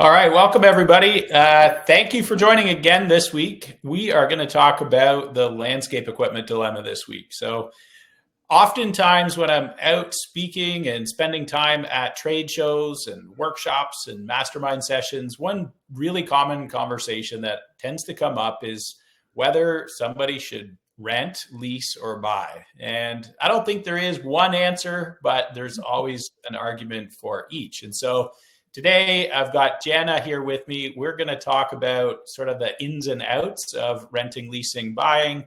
All right, welcome everybody. Thank you for joining again this week. We are going to talk about the landscape equipment dilemma this week. So, oftentimes when I'm out speaking and spending time at trade shows and workshops and mastermind sessions, one really common conversation that tends to come up is whether somebody should rent, lease, or buy. And I don't think there is one answer, but there's always an argument for each. And so today, I've got Jana here with me. We're going to talk about sort of the ins and outs of renting, leasing, buying,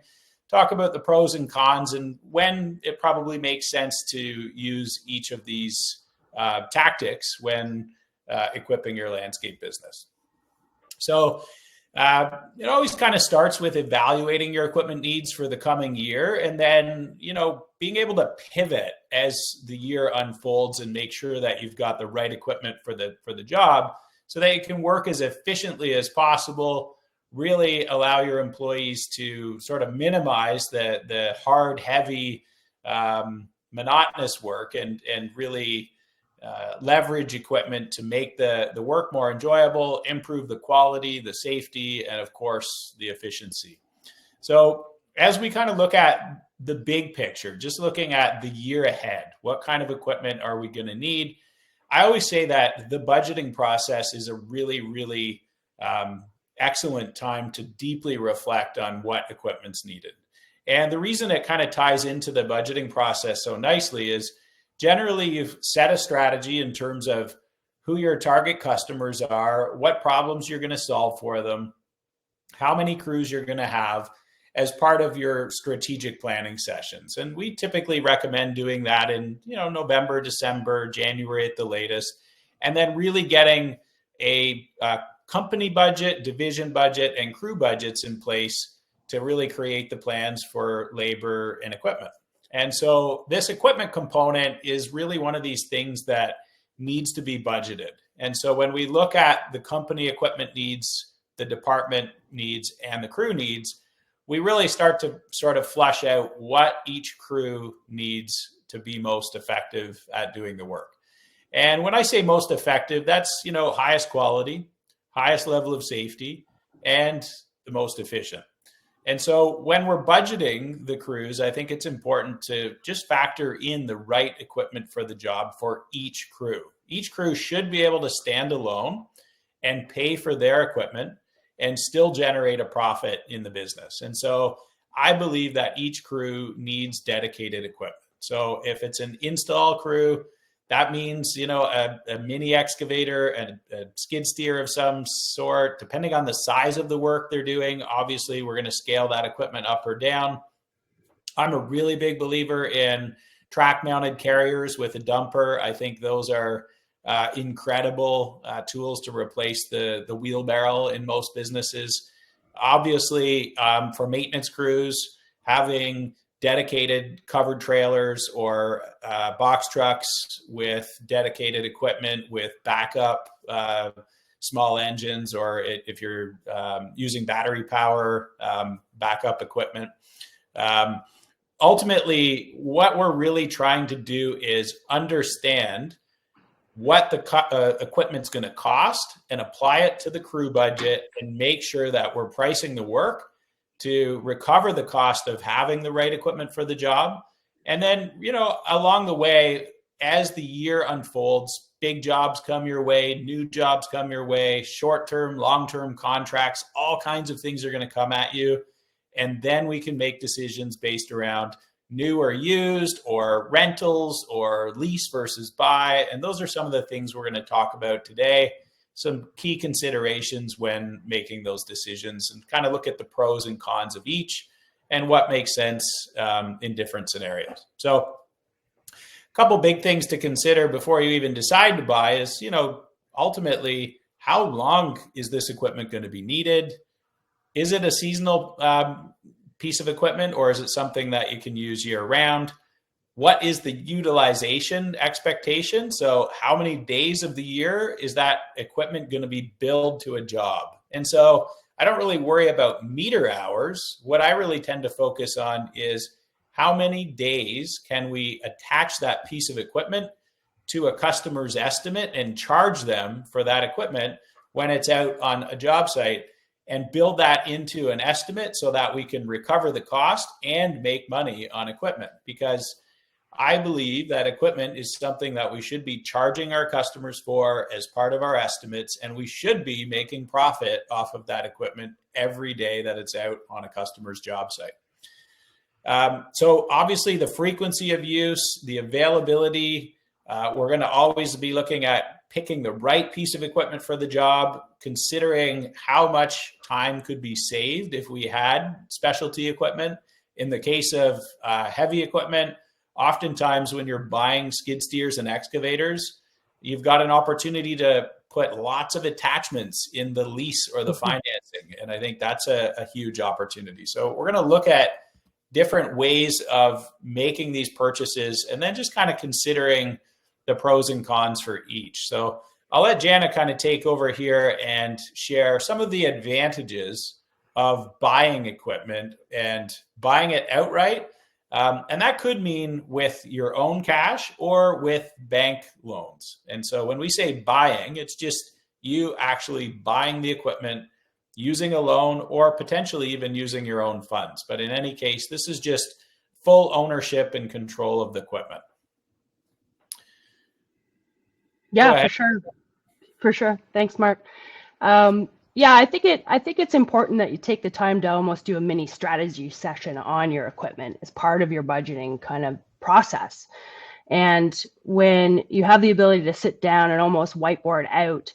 talk about the pros and cons, and when it probably makes sense to use each of these tactics when equipping your landscape business. So it always kind of starts with evaluating your equipment needs for the coming year, and then, being able to pivot as the year unfolds and make sure that you've got the right equipment for the job so that it can work as efficiently as possible, really allow your employees to sort of minimize the hard, heavy, monotonous work and really leverage equipment to make the work more enjoyable, improve the quality, the safety, and of course, the efficiency. So as we kind of look at the big picture, just looking at the year ahead, what kind of equipment are we going to need? I always say that the budgeting process is a really, really excellent time to deeply reflect on what equipment's needed. And the reason it kind of ties into the budgeting process so nicely is generally you've set a strategy in terms of who your target customers are, what problems you're going to solve for them, how many crews you're going to have as part of your strategic planning sessions. And we typically recommend doing that in, November, December, January at the latest, and then really getting a company budget, division budget, and crew budgets in place to really create the plans for labor and equipment. And so this equipment component is really one of these things that needs to be budgeted. And so when we look at the company equipment needs, the department needs, and the crew needs, we really start to sort of flush out what each crew needs to be most effective at doing the work. And when I say most effective, that's, highest quality, highest level of safety, and the most efficient. And so when we're budgeting the crews, I think it's important to just factor in the right equipment for the job for each crew. Each crew should be able to stand alone and pay for their equipment and still generate a profit in the business. And so I believe that each crew needs dedicated equipment. So if it's an install crew, that means, a mini excavator and a skid steer of some sort, depending on the size of the work they're doing. Obviously, we're going to scale that equipment up or down. I'm a really big believer in track mounted carriers with a dumper. I think those are incredible tools to replace the wheelbarrow in most businesses. Obviously, for maintenance crews, having dedicated covered trailers or box trucks with dedicated equipment with backup small engines, or if you're using battery power, backup equipment. Ultimately, what we're really trying to do is understand what the equipment's going to cost and apply it to the crew budget and make sure that we're pricing the work to recover the cost of having the right equipment for the job. And then, along the way, as the year unfolds, big jobs come your way, new jobs come your way, short-term, long-term contracts, all kinds of things are going to come at you. And then we can make decisions based around new or used, or rentals, or lease versus buy. And those are some of the things we're going to talk about today. Some key considerations when making those decisions, and kind of look at the pros and cons of each and what makes sense in different scenarios. So a couple big things to consider before you even decide to buy is, ultimately, how long is this equipment going to be needed? Is it a seasonal piece of equipment, or is it something that you can use year round? What is the utilization expectation? So how many days of the year is that equipment going to be billed to a job? And so I don't really worry about meter hours. What I really tend to focus on is how many days can we attach that piece of equipment to a customer's estimate and charge them for that equipment when it's out on a job site, and build that into an estimate so that we can recover the cost and make money on equipment. Because I believe that equipment is something that we should be charging our customers for as part of our estimates, and we should be making profit off of that equipment every day that it's out on a customer's job site. So obviously the frequency of use, the availability, we're going to always be looking at picking the right piece of equipment for the job, considering how much time could be saved if we had specialty equipment. In the case of heavy equipment, oftentimes when you're buying skid steers and excavators, you've got an opportunity to put lots of attachments in the lease or the financing. And I think that's a huge opportunity. So we're going to look at different ways of making these purchases and then just kind of considering the pros and cons for each. So I'll let Jana kind of take over here and share some of the advantages of buying equipment and buying it outright. And that could mean with your own cash or with bank loans. And so when we say buying, it's just you actually buying the equipment, using a loan, or potentially even using your own funds. But in any case, this is just full ownership and control of the equipment. Yeah, for sure. For sure. Thanks, Mark. Yeah, I think it's important that you take the time to almost do a mini strategy session on your equipment as part of your budgeting kind of process. And when you have the ability to sit down and almost whiteboard out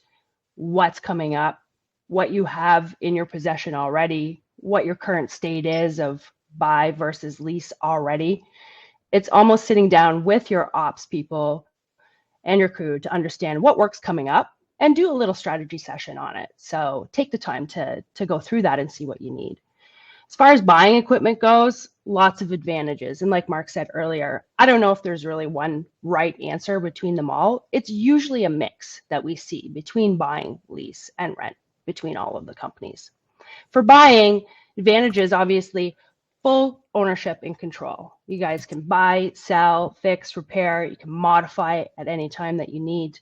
what's coming up, what you have in your possession already, what your current state is of buy versus lease already, it's almost sitting down with your ops people and your crew to understand what work's coming up and do a little strategy session on it. So take the time to go through that and see what you need. As far as buying equipment goes, lots of advantages. And like Mark said earlier, I don't know if there's really one right answer between them all. It's usually a mix that we see between buying, lease, and rent between all of the companies. For buying, advantages, obviously, full ownership and control. You guys can buy, sell, fix, repair. You can modify it at any time that you need.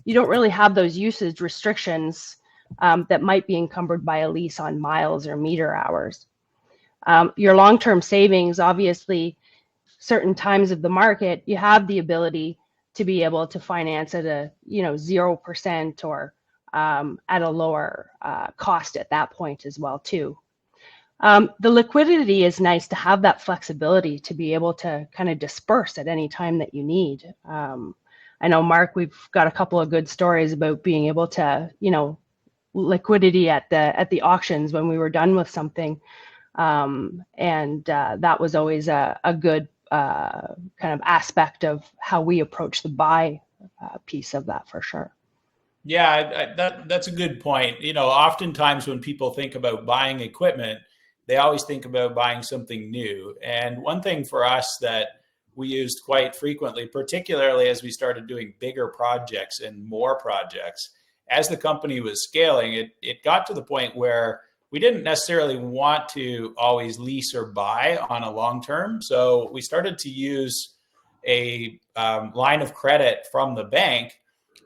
You don't really have those usage restrictions that might be encumbered by a lease on miles or meter hours. Your long-term savings, obviously, certain times of the market, you have the ability to be able to finance at a 0% or at a lower cost at that point as well too. The liquidity is nice to have that flexibility to be able to kind of disperse at any time that you need. I know, Mark, we've got a couple of good stories about being able to, liquidity at the auctions when we were done with something. And that was always a good kind of aspect of how we approach the buy piece of that for sure. Yeah, that's a good point. Oftentimes when people think about buying equipment, they always think about buying something new. And one thing for us that we used quite frequently, particularly as we started doing bigger projects and more projects, as the company was scaling, it got to the point where we didn't necessarily want to always lease or buy on a long term. So we started to use a line of credit from the bank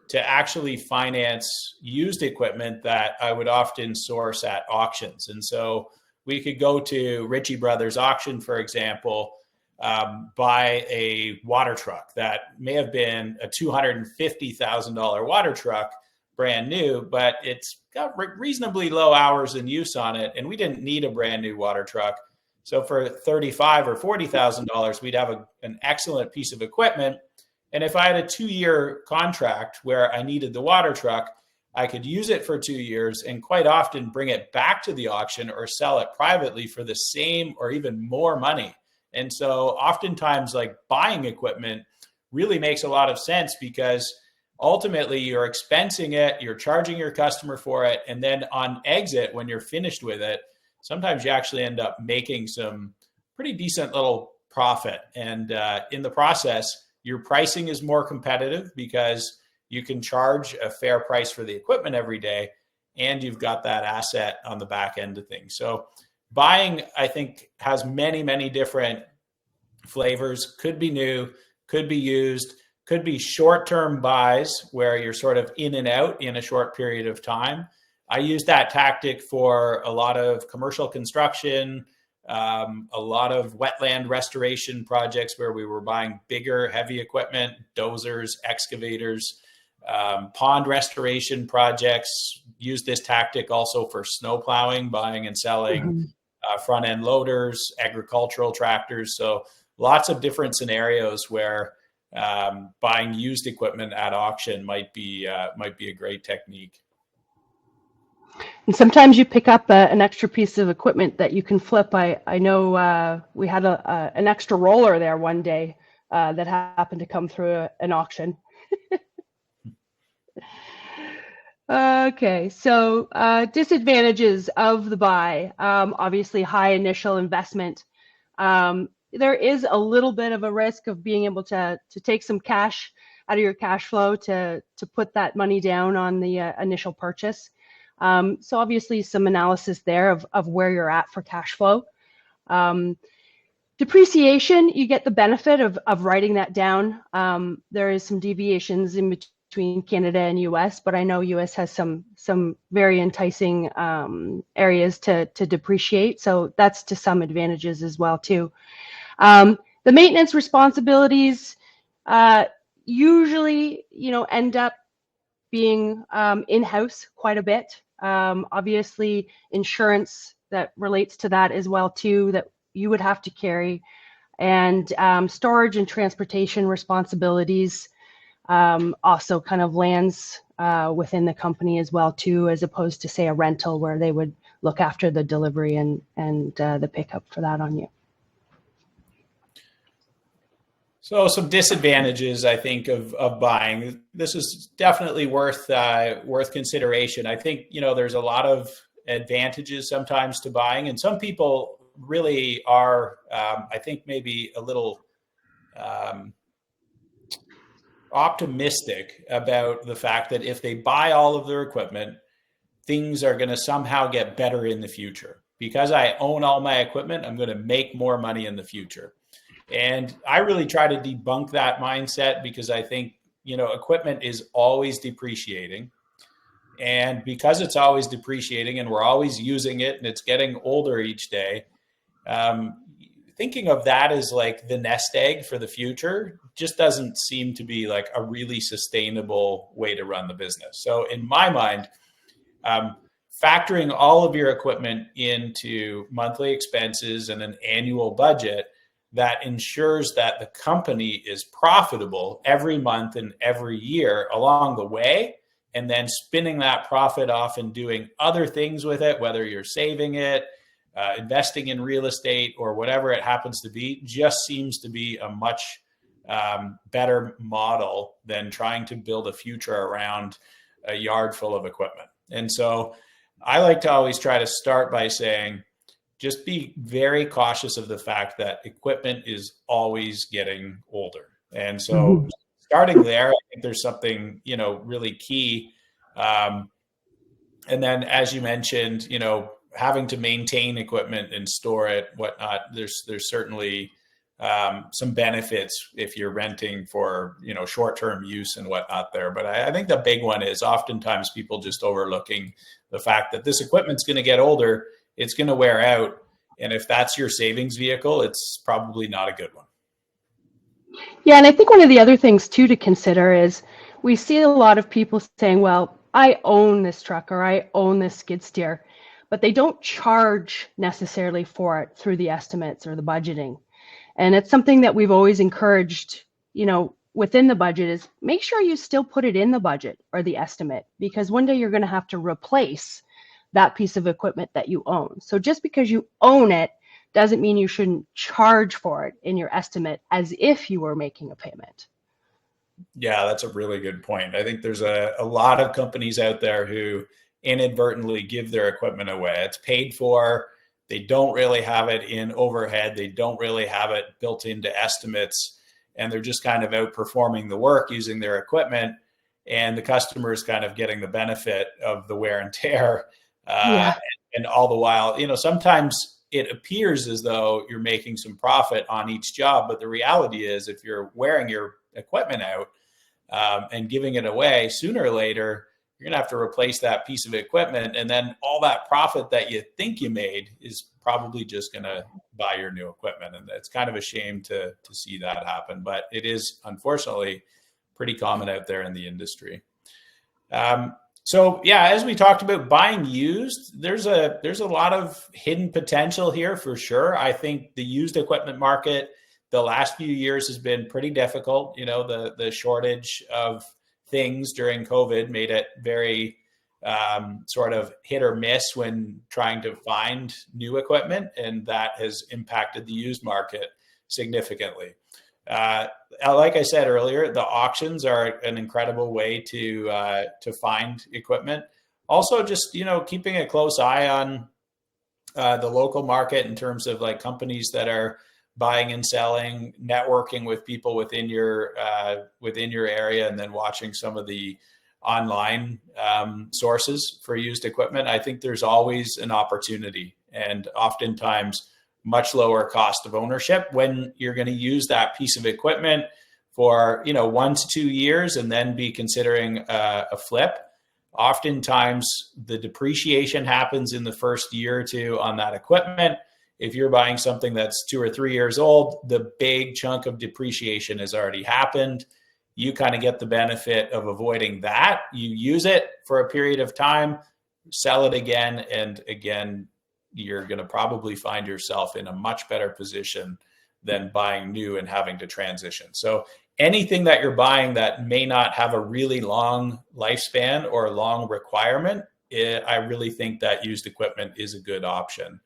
to actually finance used equipment that I would often source at auctions. And so we could go to Ritchie Brothers auction, for example, buy a water truck that may have been a $250,000 water truck, brand new, but it's got reasonably low hours in use on it. And we didn't need a brand new water truck. So for $35,000 or $40,000, we'd have an excellent piece of equipment. And if I had a 2-year contract where I needed the water truck, I could use it for 2 years and quite often bring it back to the auction or sell it privately for the same or even more money. And so oftentimes, like, buying equipment really makes a lot of sense because ultimately you're expensing it, you're charging your customer for it, and then on exit, when you're finished with it, sometimes you actually end up making some pretty decent little profit. And in the process, your pricing is more competitive because you can charge a fair price for the equipment every day, and you've got that asset on the back end of things. So buying, I think, has many, many different flavors. Could be new, could be used. Could be short-term buys where you're sort of in and out in a short period of time. I use that tactic for a lot of commercial construction, a lot of wetland restoration projects where we were buying bigger, heavy equipment, dozers, excavators, pond restoration projects. Use this tactic also for snow plowing, buying and selling front end loaders, agricultural tractors. So lots of different scenarios where buying used equipment at auction might be a great technique. And sometimes you pick up an extra piece of equipment that you can flip. I know we had an extra roller there one day that happened to come through an auction. Okay, so disadvantages of the buy. Obviously, high initial investment. There is a little bit of a risk of being able to take some cash out of your cash flow to put that money down on the initial purchase. So obviously some analysis there of where you're at for cash flow. Depreciation, you get the benefit of writing that down. There is some deviations in between Canada and US, but I know US has some very enticing areas to depreciate. So that's to some advantages as well too. The maintenance responsibilities usually, end up being in-house quite a bit. Obviously, insurance that relates to that as well too, that you would have to carry, and storage and transportation responsibilities also kind of lands within the company as well too, as opposed to say a rental where they would look after the delivery and the pickup for that on you. So some disadvantages, I think, of buying. This is definitely worth consideration. I think, there's a lot of advantages sometimes to buying, and some people really are, I think, maybe a little optimistic about the fact that if they buy all of their equipment, things are going to somehow get better in the future. Because I own all my equipment, I'm going to make more money in the future. And I really try to debunk that mindset, because I think, equipment is always depreciating. And because it's always depreciating and we're always using it and it's getting older each day, thinking of that as like the nest egg for the future just doesn't seem to be like a really sustainable way to run the business. So in my mind, factoring all of your equipment into monthly expenses and an annual budget that ensures that the company is profitable every month and every year along the way, and then spinning that profit off and doing other things with it, whether you're saving it, investing in real estate, or whatever it happens to be, just seems to be a much better model than trying to build a future around a yard full of equipment. And so I like to always try to start by saying, just be very cautious of the fact that equipment is always getting older. And so starting there, I think there's something, really key. And then, as you mentioned, having to maintain equipment and store it, whatnot, there's certainly some benefits if you're renting for, short-term use and whatnot there. But I think the big one is oftentimes people just overlooking the fact that this equipment's going to get older. It's going to wear out. And if that's your savings vehicle, it's probably not a good one. Yeah, and I think one of the other things too to consider is we see a lot of people saying, well, I own this truck or I own this skid steer, but they don't charge necessarily for it through the estimates or the budgeting. And it's something that we've always encouraged, within the budget, is make sure you still put it in the budget or the estimate, because one day you're going to have to replace that piece of equipment that you own. So just because you own it doesn't mean you shouldn't charge for it in your estimate as if you were making a payment. Yeah, that's a really good point. I think there's a lot of companies out there who inadvertently give their equipment away. It's paid for. They don't really have it in overhead. They don't really have it built into estimates. And they're just kind of outperforming the work using their equipment. And the customer is kind of getting the benefit of the wear and tear. And all the while, sometimes it appears as though you're making some profit on each job. But the reality is, if you're wearing your equipment out and giving it away, sooner or later, you're going to have to replace that piece of equipment. And then all that profit that you think you made is probably just going to buy your new equipment. And it's kind of a shame to see that happen. But it is, unfortunately, pretty common out there in the industry. So yeah, as we talked about buying used, there's a lot of hidden potential here for sure. I think the used equipment market the last few years has been pretty difficult. You know, the shortage of things during COVID made it very sort of hit or miss when trying to find new equipment, and that has impacted the used market significantly. Like I said earlier, the auctions are an incredible way to find equipment. Also, just keeping a close eye on the local market in terms of like companies that are buying and selling, networking with people within your area, and then watching some of the online sources for used equipment. I think there's always an opportunity, and oftentimes much lower cost of ownership when you're going to use that piece of equipment for 1 to 2 years and then be considering a flip. Oftentimes the depreciation happens in the first year or two on that equipment. If you're buying something that's 2 or 3 years old, the big chunk of depreciation has already happened. You kind of get the benefit of avoiding that. You use it for a period of time, sell it again, and again, you're going to probably find yourself in a much better position than buying new and having to transition. So anything that you're buying that may not have a really long lifespan or a long requirement, I really think that used equipment is a good option.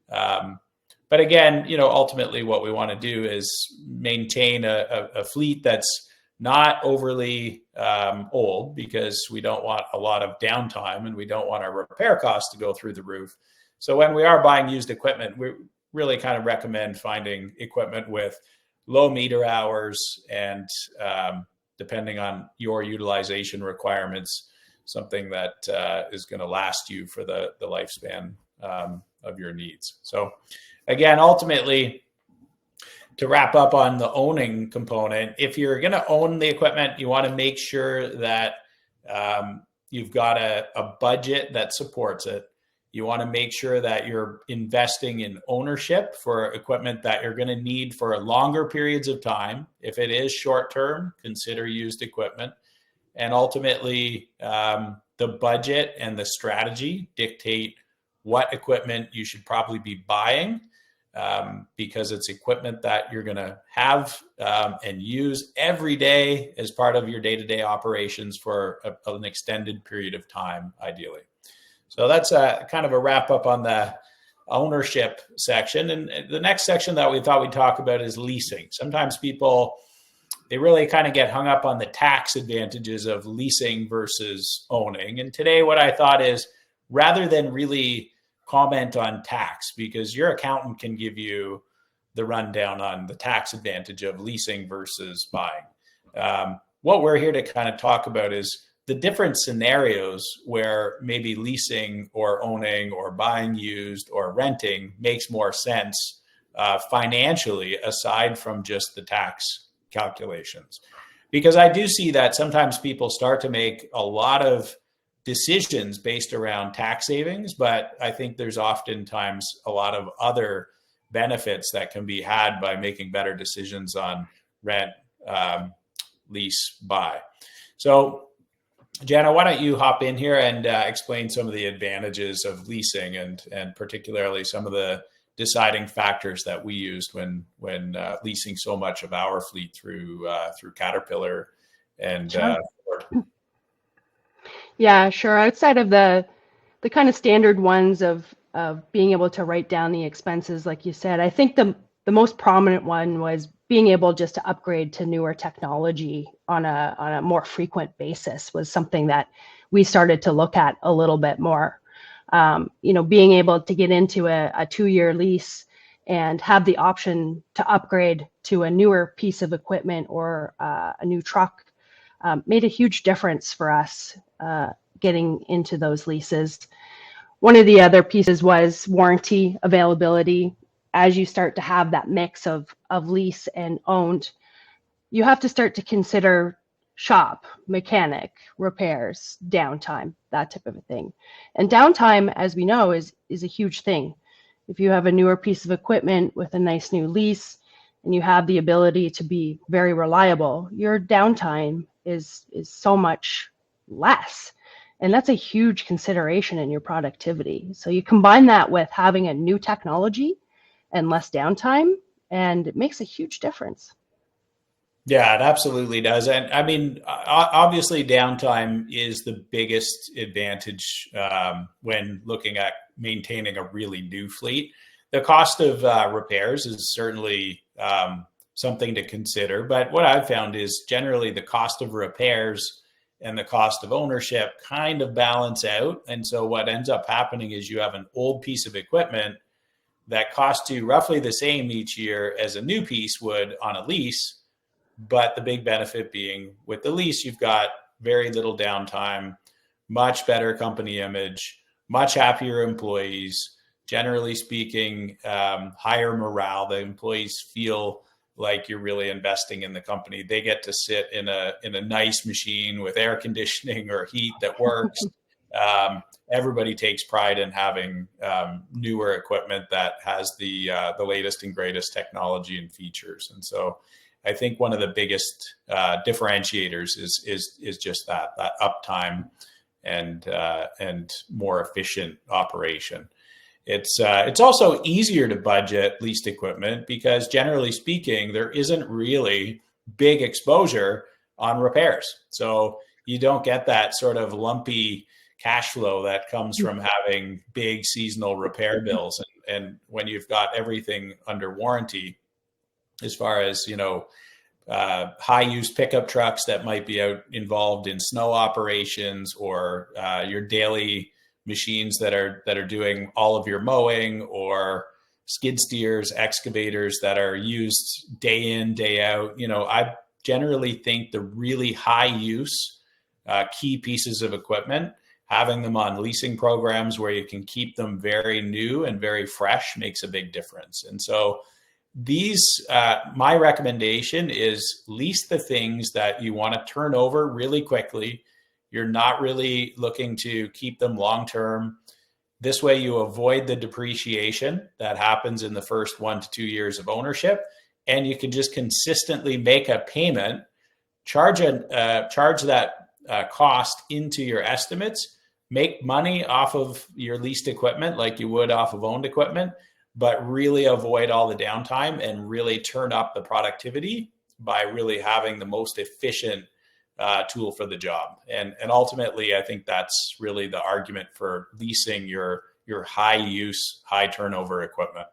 But again, ultimately what we want to do is maintain a fleet that's not overly old, because we don't want a lot of downtime and we don't want our repair costs to go through the roof. So when we are buying used equipment, we really kind of recommend finding equipment with low meter hours and depending on your utilization requirements, something that is going to last you for the lifespan of your needs. So again, ultimately, to wrap up on the owning component, if you're going to own the equipment, you want to make sure that you've got a budget that supports it. You want to make sure that you're investing in ownership for equipment that you're going to need for longer periods of time. If it is short term, consider used equipment. And ultimately, the budget and the strategy dictate what equipment you should probably be buying, because it's equipment that you're going to have and use every day as part of your day-to-day operations for an extended period of time, ideally. So that's kind of a wrap up on the ownership section. And the next section that we thought we'd talk about is leasing. Sometimes people, they really kind of get hung up on the tax advantages of leasing versus owning. And today what I thought is, rather than really comment on tax, because your accountant can give you the rundown on the tax advantage of leasing versus buying. What we're here to kind of talk about is the different scenarios where maybe leasing or owning or buying used or renting makes more sense financially, aside from just the tax calculations. Because I do see that sometimes people start to make a lot of decisions based around tax savings, but I think there's oftentimes a lot of other benefits that can be had by making better decisions on rent, lease, buy. So Jana, why don't you hop in here and explain some of the advantages of leasing and particularly some of the deciding factors that we used when leasing so much of our fleet through Caterpillar and Ford. Yeah, sure. Outside of the kind of standard ones of being able to write down the expenses, like you said, I think the most prominent one was being able just to upgrade to newer technology on a more frequent basis was something that we started to look at a little bit more. Being able to get into a 2-year lease and have the option to upgrade to a newer piece of equipment or a new truck made a huge difference for us getting into those leases. One of the other pieces was warranty availability. As you start to have that mix of lease and owned, you have to start to consider shop, mechanic, repairs, downtime, that type of a thing. And downtime, as we know, is a huge thing. If you have a newer piece of equipment with a nice new lease and you have the ability to be very reliable, your downtime is so much less. And that's a huge consideration in your productivity. So you combine that with having a new technology and less downtime, and it makes a huge difference. Yeah, it absolutely does. And I mean, obviously, downtime is the biggest advantage when looking at maintaining a really new fleet. The cost of repairs is certainly something to consider. But what I've found is generally the cost of repairs and the cost of ownership kind of balance out. And so what ends up happening is you have an old piece of equipment that costs you roughly the same each year as a new piece would on a lease. But the big benefit being with the lease, you've got very little downtime, much better company image, much happier employees. Generally speaking, higher morale. The employees feel like you're really investing in the company. They get to sit in a nice machine with air conditioning or heat that works. Everybody takes pride in having newer equipment that has the latest and greatest technology and features. And so I think one of the biggest differentiators is just that uptime and more efficient operation. It's also easier to budget leased equipment because generally speaking, there isn't really big exposure on repairs. So you don't get that sort of lumpy cash flow that comes from having big seasonal repair bills. And when you've got everything under warranty, as far as, high use pickup trucks that might be out involved in snow operations, or your daily machines that are doing all of your mowing, or skid steers, excavators that are used day in, day out. I generally think the really high use key pieces of equipment, having them on leasing programs where you can keep them very new and very fresh makes a big difference. And so my recommendation is lease the things that you want to turn over really quickly. You're not really looking to keep them long-term. This way you avoid the depreciation that happens in the first 1 to 2 years of ownership. And you can just consistently make a payment, charge that cost into your estimates, make money off of your leased equipment like you would off of owned equipment, but really avoid all the downtime and really turn up the productivity by really having the most efficient tool for the job. And ultimately, I think that's really the argument for leasing your high use, high turnover equipment.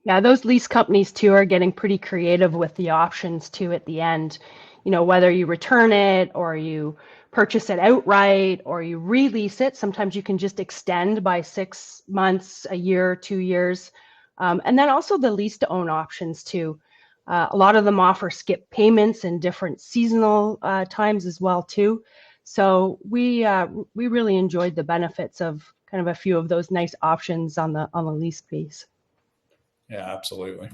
Yeah, those lease companies too are getting pretty creative with the options too at the end. Whether you return it or you purchase it outright or you release it, sometimes you can just extend by 6 months, a year, 2 years. And then also the lease to own options too. A lot of them offer skip payments and different seasonal times as well too. So we really enjoyed the benefits of kind of a few of those nice options on the lease piece. Yeah, absolutely.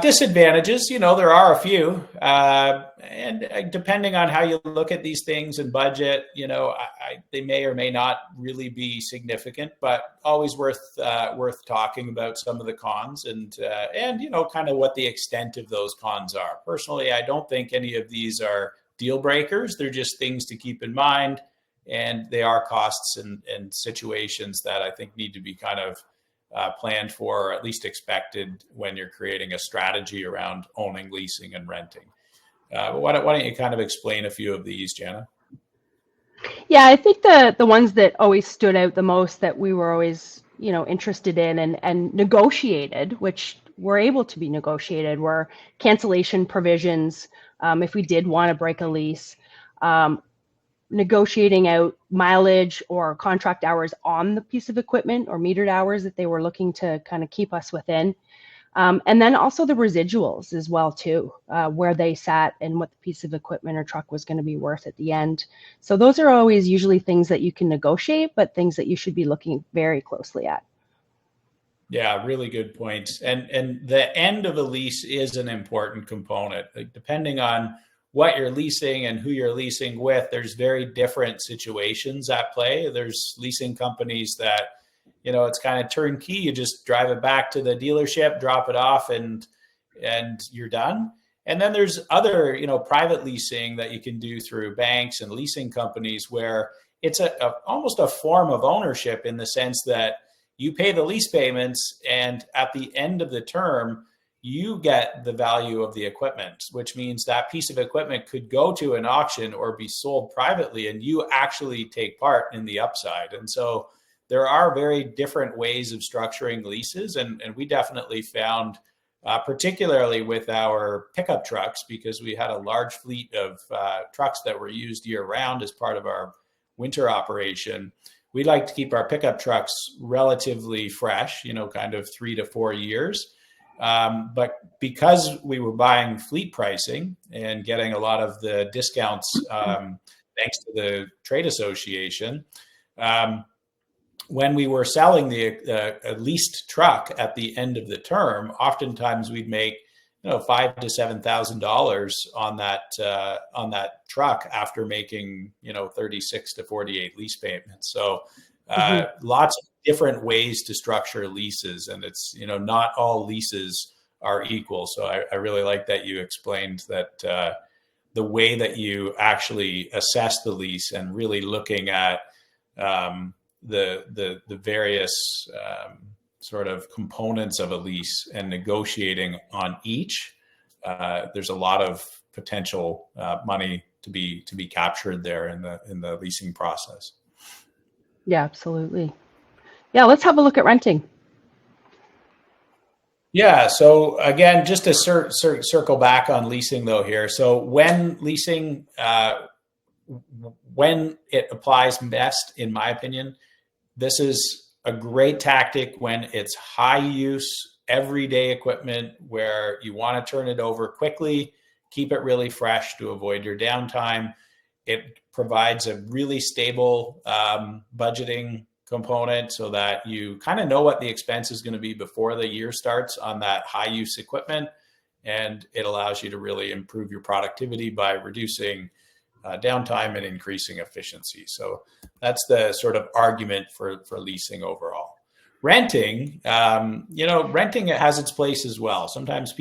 Disadvantages, there are a few, and depending on how you look at these things and budget, they may or may not really be significant, but always worth talking about some of the cons and kind of what the extent of those cons are. Personally, I don't think any of these are deal breakers. They're just things to keep in mind, and they are costs and situations that I think need to be kind of planned for, or at least expected when you're creating a strategy around owning, leasing, and renting. Why don't you kind of explain a few of these, Jana? Yeah, I think the ones that always stood out the most that we were always, interested in and negotiated, which were able to be negotiated, were cancellation provisions if we did want to break a lease, negotiating out mileage or contract hours on the piece of equipment or metered hours that they were looking to kind of keep us within. And then also the residuals as well too, where they sat and what the piece of equipment or truck was going to be worth at the end. So those are always usually things that you can negotiate, but things that you should be looking very closely at. Yeah, really good points. And the end of a lease is an important component. Like, depending on what you're leasing and who you're leasing with, there's very different situations at play. There's leasing companies that, it's kind of turnkey. You just drive it back to the dealership, drop it off, and you're done. And then there's other, private leasing that you can do through banks and leasing companies where it's almost a form of ownership, in the sense that you pay the lease payments, and at the end of the term, you get the value of the equipment, which means that piece of equipment could go to an auction or be sold privately, and you actually take part in the upside. And so there are very different ways of structuring leases. And we definitely found, particularly with our pickup trucks, because we had a large fleet of trucks that were used year round as part of our winter operation. We like to keep our pickup trucks relatively fresh, kind of 3 to 4 years. But because we were buying fleet pricing and getting a lot of the discounts, thanks to the trade association, when we were selling the leased truck at the end of the term, oftentimes we'd make $5,000 to $7,000 on that truck after making 36 to 48 lease payments. So lots of different ways to structure leases, and it's not all leases are equal. So I really like that you explained that the way that you actually assess the lease, and really looking at the various sort of components of a lease and negotiating on each. There's a lot of potential money to be captured there in the leasing process. Yeah, absolutely. Yeah, let's have a look at renting. Yeah. So again, just to circle back on leasing though here. So when leasing, when it applies best, in my opinion, this is a great tactic when it's high use, everyday equipment where you want to turn it over quickly, keep it really fresh to avoid your downtime. It provides a really stable budgeting component, so that you kind of know what the expense is going to be before the year starts on that high use equipment. And it allows you to really improve your productivity by reducing downtime and increasing efficiency. So that's the sort of argument for leasing overall. Renting, renting, it has its place as well. Sometimes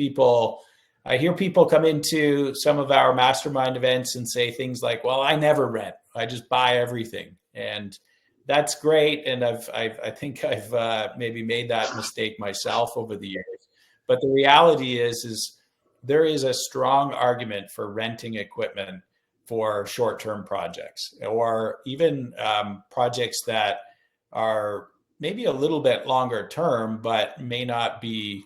I hear people come into some of our mastermind events and say things like, well, I never rent, I just buy everything. And that's great. And I think I've maybe made that mistake myself over the years. But the reality is there is a strong argument for renting equipment for short-term projects, or even projects that are maybe a little bit longer term, but may not be,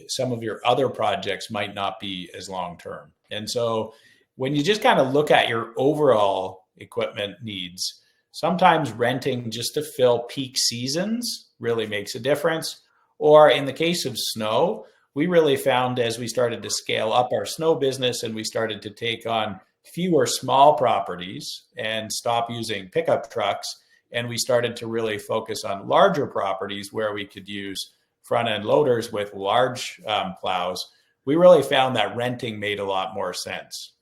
some of your other projects might not be as long-term. And so when you just kind of look at your overall equipment needs, sometimes renting just to fill peak seasons really makes a difference. Or in the case of snow, we really found, as we started to scale up our snow business and we started to take on fewer small properties and stop using pickup trucks, and we started to really focus on larger properties where we could use front end loaders with large plows, we really found that renting made a lot more sense.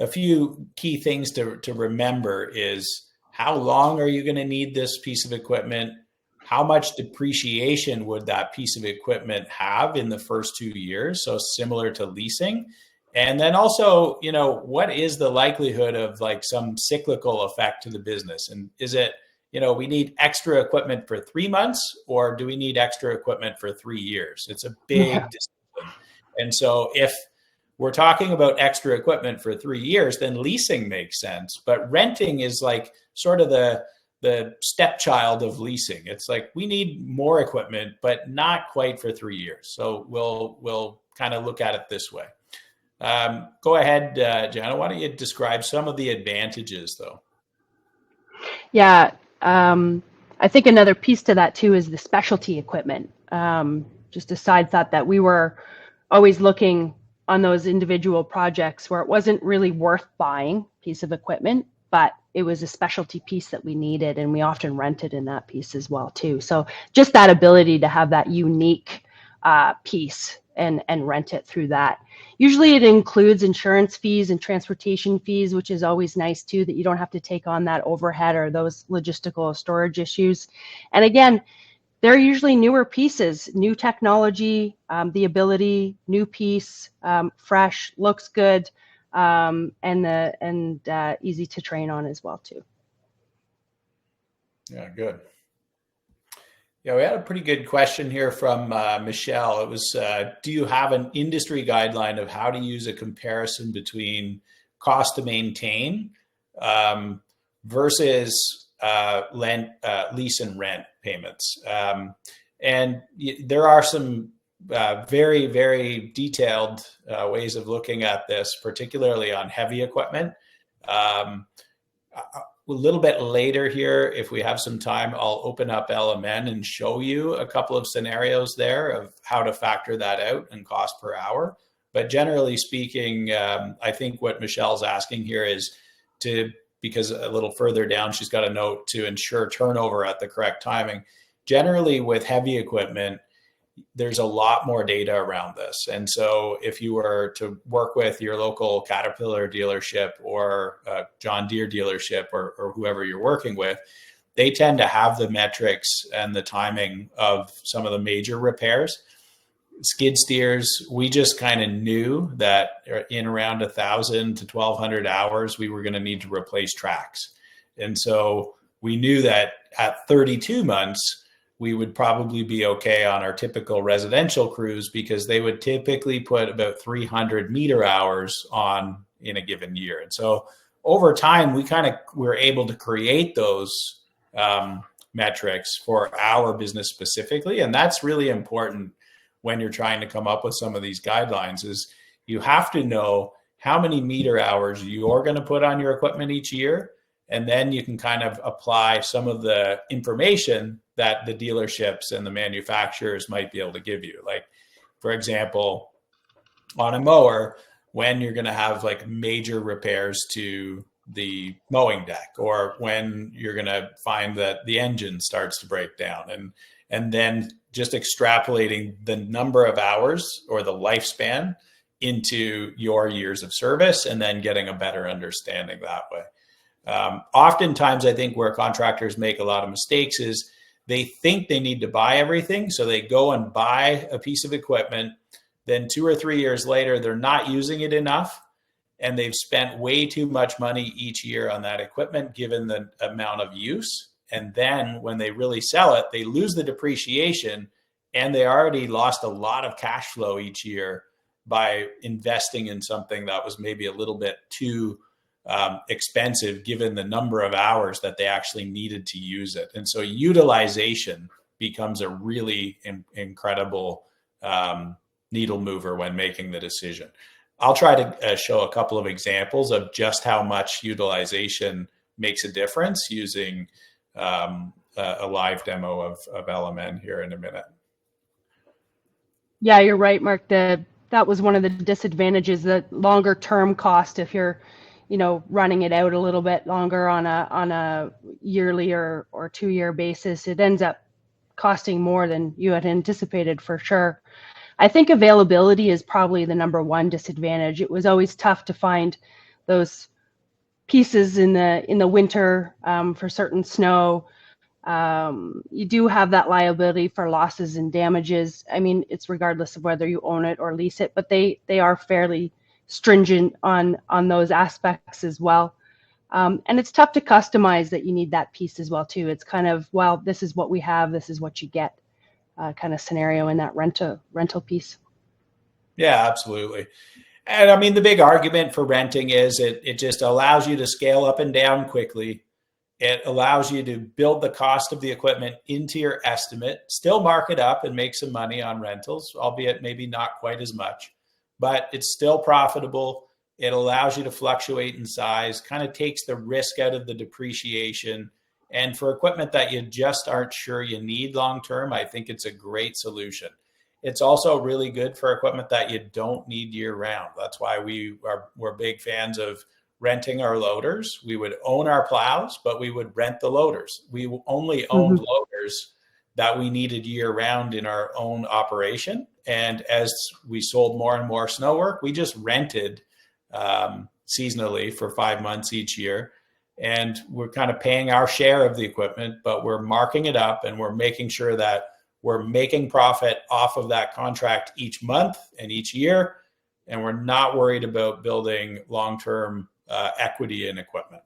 A few key things to remember is, how long are you going to need this piece of equipment? How much depreciation would that piece of equipment have in the first 2 years? So similar to leasing. And then also, what is the likelihood of like some cyclical effect to the business? And is it, we need extra equipment for 3 months, or do we need extra equipment for 3 years? It's a big decision. And so if we're talking about extra equipment for 3 years, then leasing makes sense. But renting is like sort of the stepchild of leasing. It's like, we need more equipment, but not quite for 3 years. So we'll kind of look at it this way. Go ahead, Jana, why don't you describe some of the advantages though? Yeah, I think another piece to that too is the specialty equipment. Just a side thought that we were always looking on those individual projects where it wasn't really worth buying a piece of equipment but it was a specialty piece that we needed, and we often rented in that piece as well too. So just that ability to have that unique piece and rent it through that. Usually it includes insurance fees and transportation fees, which is always nice too, that you don't have to take on that overhead or those logistical storage issues. And again, they're usually newer pieces, new technology, the ability, new piece, fresh, looks good, and easy to train on as well too. Yeah, good. Yeah, we had a pretty good question here from Michelle. It was, do you have an industry guideline of how to use a comparison between cost to maintain versus lease and rent payments? And there are some very, very detailed ways of looking at this, particularly on heavy equipment. A little bit later here, if we have some time, I'll open up LMN and show you a couple of scenarios there of how to factor that out and cost per hour. But generally speaking, I think what Michelle's asking here is because a little further down, she's got a note to ensure turnover at the correct timing. Generally with heavy equipment, there's a lot more data around this. And so if you were to work with your local Caterpillar dealership or John Deere dealership or whoever you're working with, they tend to have the metrics and the timing of some of the major repairs. Skid steers, we just kind of knew that in around 1,000 to 1,200 hours, we were going to need to replace tracks. And so we knew that at 32 months, we would probably be okay on our typical residential crews because they would typically put about 300 meter hours on in a given year. And so over time, we were able to create those metrics for our business specifically. And that's really important when you're trying to come up with some of these guidelines is you have to know how many meter hours you're going to put on your equipment each year. And then you can kind of apply some of the information that the dealerships and the manufacturers might be able to give you. Like, for example, on a mower, when you're going to have like major repairs to the mowing deck, or when you're going to find that the engine starts to break down, and then just extrapolating the number of hours or the lifespan into your years of service, and then getting a better understanding that way. Oftentimes, I think where contractors make a lot of mistakes is they think they need to buy everything. So they go and buy a piece of equipment. Then 2 or 3 years later, they're not using it enough. And they've spent way too much money each year on that equipment, given the amount of use. And then when they really sell it, they lose the depreciation and they already lost a lot of cash flow each year by investing in something that was maybe a little bit too expensive given the number of hours that they actually needed to use it. And so utilization becomes a really incredible needle mover when making the decision. I'll try to show a couple of examples of just how much utilization makes a difference using a live demo of LMN here in a minute. Yeah, you're right, Mark. That was one of the disadvantages, the longer term cost if you're running it out a little bit longer on a yearly or 2-year basis, it ends up costing more than you had anticipated for sure. I think availability is probably the number one disadvantage. It was always tough to find those pieces in the winter for certain snow. You do have that liability for losses and damages. I mean, it's regardless of whether you own it or lease it, but they are fairly stringent on those aspects as well. And it's tough to customize that you need that piece as well too. It's kind of, well, this is what we have, this is what you get kind of scenario in that rental piece. Yeah, absolutely. And I mean, the big argument for renting is it just allows you to scale up and down quickly. It allows you to build the cost of the equipment into your estimate, still mark it up and make some money on rentals, albeit maybe not quite as much, but it's still profitable. It allows you to fluctuate in size, kind of takes the risk out of the depreciation. And for equipment that you just aren't sure you need long-term, I think it's a great solution. It's also really good for equipment that you don't need year round. That's why we're big fans of renting our loaders. We would own our plows, but we would rent the loaders. We only owned loaders that we needed year round in our own operation. And as we sold more and more snow work, we just rented seasonally for 5 months each year. And we're kind of paying our share of the equipment, but we're marking it up and we're making sure that we're making profit off of that contract each month and each year. And we're not worried about building long-term equity in equipment.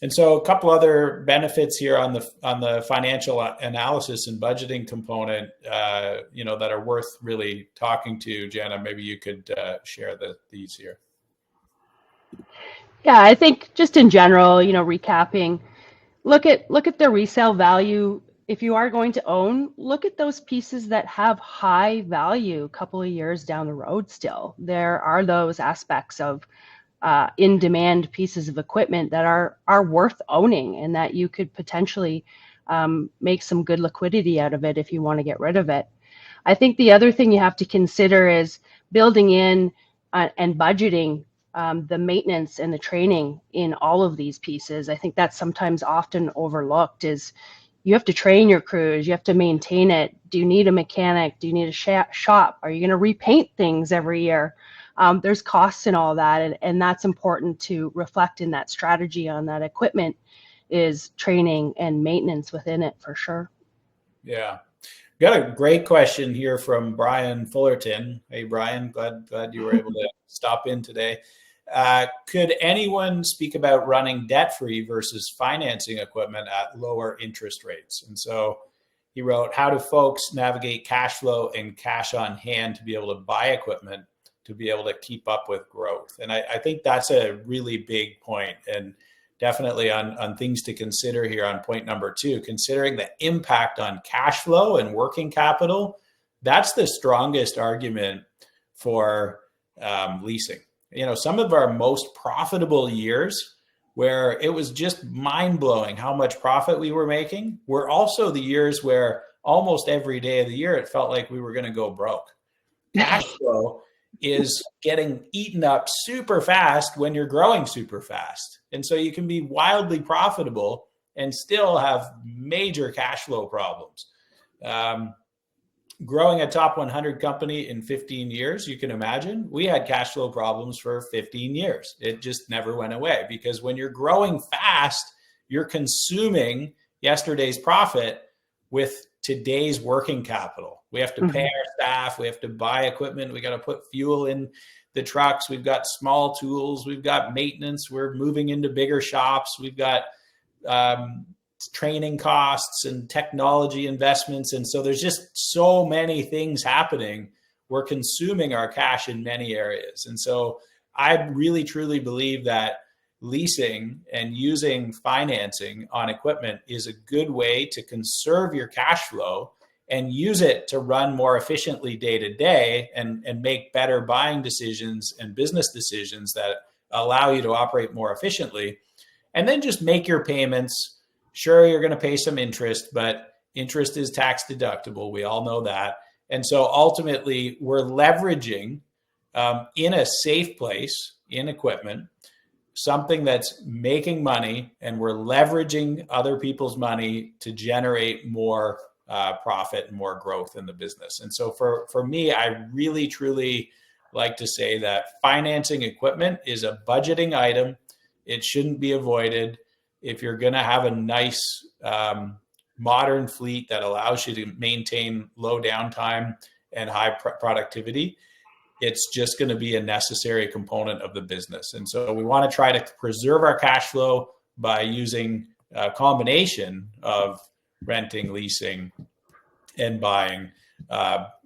And so a couple other benefits here on the financial analysis and budgeting component, that are worth really talking to. Jenna, maybe you could share these here. Yeah, I think just in general, recapping, look at the resale value. If you are going to own, look at those pieces that have high value a couple of years down the road still. There are those aspects of in-demand pieces of equipment that are worth owning and that you could potentially make some good liquidity out of it if you want to get rid of it. I think the other thing you have to consider is building in and budgeting the maintenance and the training in all of these pieces. I think that's sometimes often overlooked is you have to train your crews, you have to maintain it. Do you need a mechanic? Do you need a shop? Are you going to repaint things every year? There's costs in all that, and that's important to reflect in that strategy on that equipment is training and maintenance within it for sure. Yeah. Got a great question here from Brian Fullerton. Hey, Brian, glad you were able to stop in today. Could anyone speak about running debt-free versus financing equipment at lower interest rates? And so he wrote, how do folks navigate cash flow and cash on hand to be able to buy equipment to be able to keep up with growth? And I think that's a really big point, and definitely on things to consider here on point number 2, considering the impact on cash flow and working capital. That's the strongest argument for leasing. Some of our most profitable years where it was just mind-blowing how much profit we were making were also the years where almost every day of the year it felt like we were going to go broke. Cash flow is getting eaten up super fast when you're growing super fast. And so you can be wildly profitable and still have major cash flow problems. Growing a top 100 company in 15 years, you can imagine, we had cash flow problems for 15 years. It just never went away because when you're growing fast, you're consuming yesterday's profit with today's working capital. We have to pay our staff. We have to buy equipment. We got to put fuel in the trucks. We've got small tools. We've got maintenance. We're moving into bigger shops. We've got training costs and technology investments. And so there's just so many things happening. We're consuming our cash in many areas. And so I really, truly believe that leasing and using financing on equipment is a good way to conserve your cash flow and use it to run more efficiently day to day and make better buying decisions and business decisions that allow you to operate more efficiently. And then just make your payments. Sure, you're going to pay some interest, but interest is tax deductible. We all know that. And so ultimately, we're leveraging in a safe place in equipment, something that's making money, and we're leveraging other people's money to generate more profit and more growth in the business. And so for me, I really, truly like to say that financing equipment is a budgeting item. It shouldn't be avoided. If you're going to have a nice modern fleet that allows you to maintain low downtime and high productivity, it's just going to be a necessary component of the business. And so we want to try to preserve our cash flow by using a combination of renting, leasing, and buying,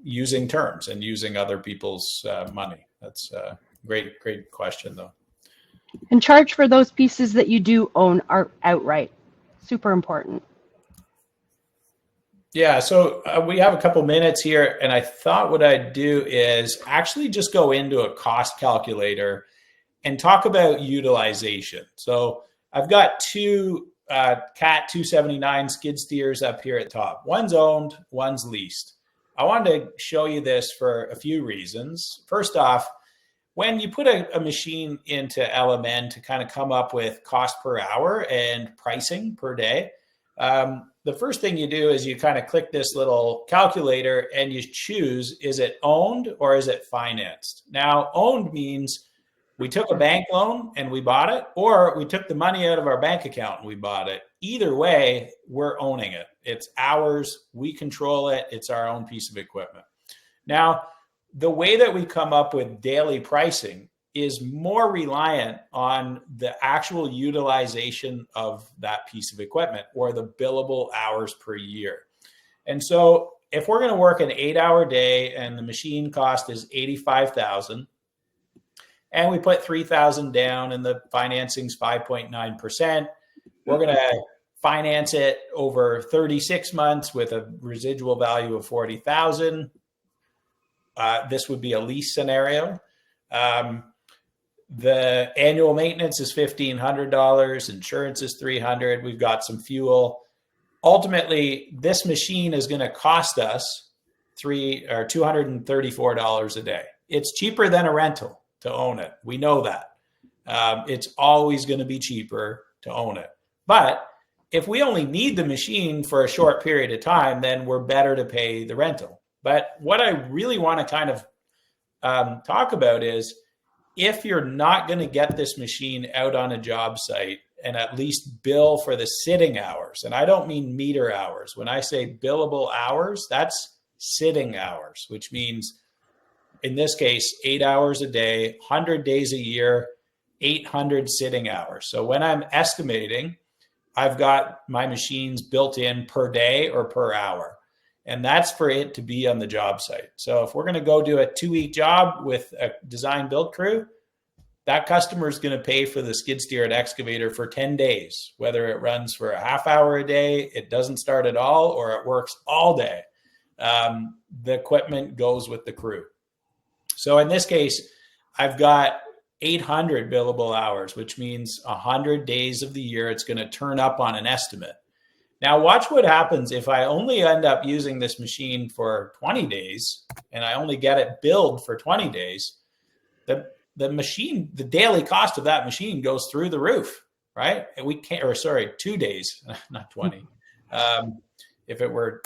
using terms and using other people's money. That's a great question, though. And charge for those pieces that you do own outright. Super important. Yeah, so we have a couple minutes here, and I thought what I'd do is actually just go into a cost calculator and talk about utilization. So I've got two Cat 279 skid steers up here at top. One's owned, one's leased. I wanted to show you this for a few reasons. First off, when you put a machine into LMN to kind of come up with cost per hour and pricing per day, the first thing you do is you kind of click this little calculator and you choose, is it owned or is it financed? Now, owned means we took a bank loan and we bought it, or we took the money out of our bank account and we bought it. Either way, we're owning it. It's ours. We control it. It's our own piece of equipment. Now, the way that we come up with daily pricing is more reliant on the actual utilization of that piece of equipment or the billable hours per year. And so if we're going to work an 8-hour day and the machine cost is $85,000, and we put $3,000 down and the financing's 5.9%, we're going to finance it over 36 months with a residual value of $40,000. This would be a lease scenario. The annual maintenance is $1,500. Insurance is $300. We've got some fuel. Ultimately, this machine is going to cost us $234 a day. It's cheaper than a rental to own it. We know that. It's always going to be cheaper to own it. But if we only need the machine for a short period of time, then we're better to pay the rental. But what I really want to kind of talk about is, if you're not going to get this machine out on a job site and at least bill for the sitting hours, and I don't mean meter hours. When I say billable hours, that's sitting hours, which means in this case, 8 hours a day, 100 days a year, 800 sitting hours. So when I'm estimating, I've got my machines built in per day or per hour. And that's for it to be on the job site. So if we're going to go do a 2-week job with a design build crew, that customer is going to pay for the skid steer and excavator for 10 days, whether it runs for a half hour a day, it doesn't start at all, or it works all day. The equipment goes with the crew. So in this case, I've got 800 billable hours, which means 100 days of the year it's going to turn up on an estimate. Now watch what happens if I only end up using this machine for 20 days and I only get it billed for 20 days. The machine, the daily cost of that machine goes through the roof, right? And we can't, or sorry, 2 days, not 20. If it were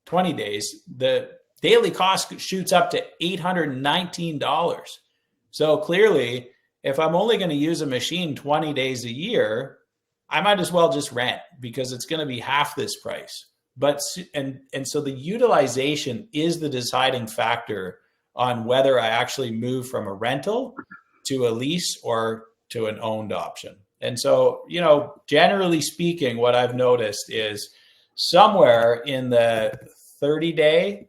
20 days, the daily cost shoots up to $819. So clearly, if I'm only going to use a machine 20 days a year, I might as well just rent, because it's going to be half this price. But and so the utilization is the deciding factor on whether I actually move from a rental to a lease or to an owned option. And so, you know, generally speaking, what I've noticed is somewhere in the 30-day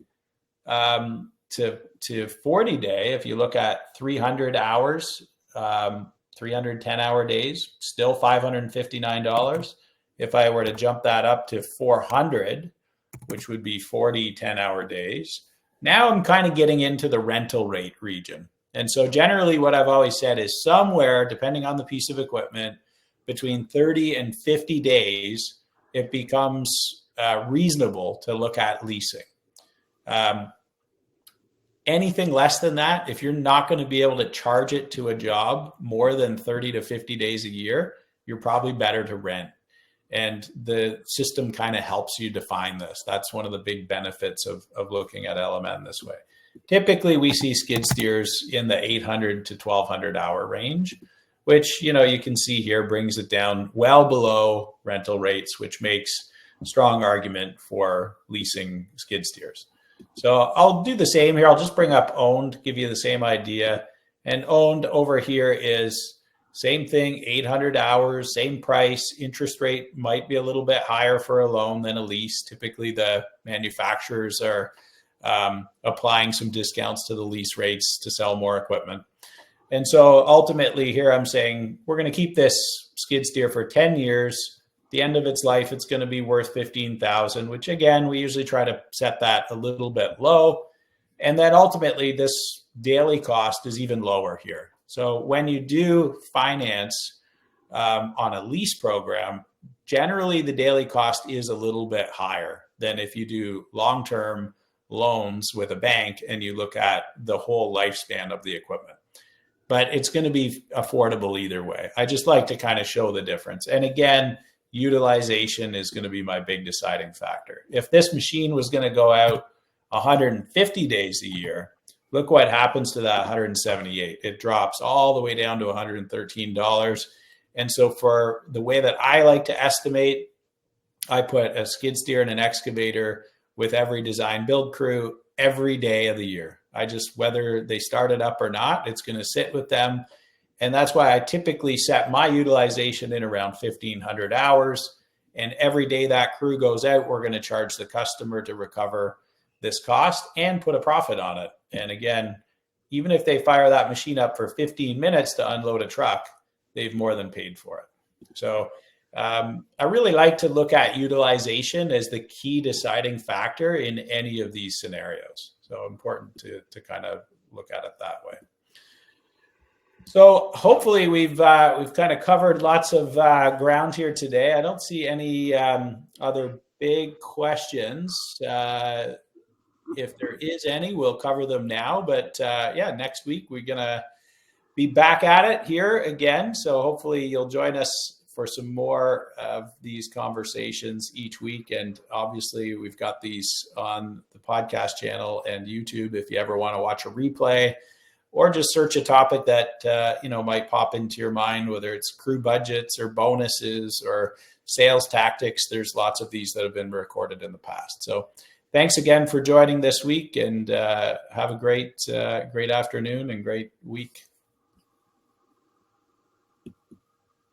to 40-day, if you look at 300 hours, 310-hour days, still $559. If I were to jump that up to 400, which would be 40 10-hour days, now I'm kind of getting into the rental rate region. And so generally what I've always said is somewhere, depending on the piece of equipment, between 30 and 50 days, it becomes reasonable to look at leasing. Anything less than that, if you're not going to be able to charge it to a job more than 30 to 50 days a year, you're probably better to rent. And the system kind of helps you define this. That's one of the big benefits of looking at LMN this way. Typically, we see skid steers in the 800 to 1200 hour range, which, you know, you can see here brings it down well below rental rates, which makes a strong argument for leasing skid steers. So I'll do the same here. I'll just bring up owned, give you the same idea. And owned over here is same thing, 800 hours, same price. Interest rate might be a little bit higher for a loan than a lease. Typically, the manufacturers are applying some discounts to the lease rates to sell more equipment. And so ultimately here I'm saying we're going to keep this skid steer for 10 years. At the end of its life, it's going to be worth $15,000, which again, we usually try to set that a little bit low. And then ultimately this daily cost is even lower here. So when you do finance on a lease program, generally the daily cost is a little bit higher than if you do long-term loans with a bank and you look at the whole lifespan of the equipment. But it's going to be affordable either way. I just like to kind of show the difference. And again, utilization is going to be my big deciding factor. If this machine was going to go out 150 days a year, look what happens to that 178. It drops all the way down to $113. And so for the way that I like to estimate, I put a skid steer and an excavator with every design build crew every day of the year. I just, whether they start it up or not, it's going to sit with them. And that's why I typically set my utilization in around 1,500 hours. And every day that crew goes out, we're going to charge the customer to recover this cost and put a profit on it. And again, even if they fire that machine up for 15 minutes to unload a truck, they've more than paid for it. So I really like to look at utilization as the key deciding factor in any of these scenarios. So important to kind of look at it that way. So hopefully we've kind of covered lots of ground here today. I don't see any other big questions. If there is any, we'll cover them now. But yeah, next week we're going to be back at it here again. So hopefully you'll join us for some more of these conversations each week. And obviously we've got these on the podcast channel and YouTube if you ever want to watch a replay or just search a topic that might pop into your mind, whether it's crew budgets or bonuses or sales tactics. There's lots of these that have been recorded in the past. So thanks again for joining this week, and have a great afternoon and great week.